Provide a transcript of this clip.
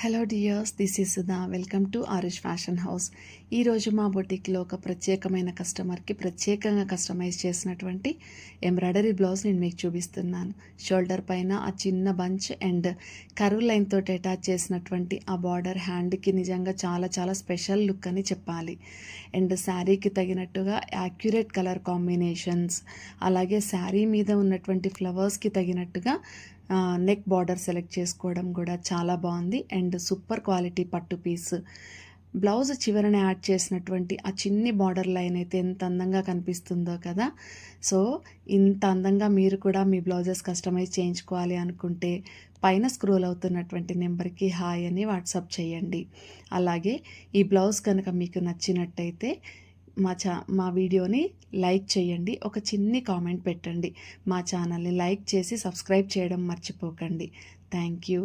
Hello dears, this is Sudha. Welcome to Aarush fashion house. ఈరోజు మా బొటిక్లో ఒక ప్రత్యేకమైన కస్టమర్కి ప్రత్యేకంగా కస్టమైజ్ చేసినటువంటి ఎంబ్రాయిడరీ బ్లౌజ్ నేను మీకు చూపిస్తున్నాను. షోల్డర్ పైన ఆ చిన్న బంచ్ అండ్ కర్వ్ లైన్ తోటి అటాచ్ చేసినటువంటి ఆ బార్డర్ హ్యాండ్కి నిజంగా చాలా చాలా స్పెషల్ లుక్ అని చెప్పాలి. అండ్ శారీకి తగినట్టుగా యాక్యురేట్ కలర్ కాంబినేషన్స్, అలాగే శారీ మీద ఉన్నటువంటి ఫ్లవర్స్కి తగినట్టుగా నెక్ బార్డర్ సెలెక్ట్ చేసుకోవడం కూడా చాలా బాగుంది. అండ్ సూపర్ క్వాలిటీ పట్టు పీస్. బ్లౌజ్ చివరన యాడ్ చేసినటువంటి ఆ చిన్ని బార్డర్ లైన్ అయితే ఎంత అందంగా కనిపిస్తుందో కదా. సో ఇంత అందంగా మీరు కూడా మీ బ్లౌజెస్ కస్టమైజ్ చేయించుకోవాలి అనుకుంటే పైన స్క్రోల్ అవుతున్నటువంటి నెంబర్కి హాయ్ అని వాట్సాప్ చేయండి. అలాగే ఈ బ్లౌజ్ కనుక మీకు నచ్చినట్టయితే మా వీడియోని లైక్ చేయండి, ఒక చిన్ని కామెంట్ పెట్టండి. మా ఛానల్ని లైక్ చేసి సబ్స్క్రైబ్ చేయడం మర్చిపోకండి. Thank you.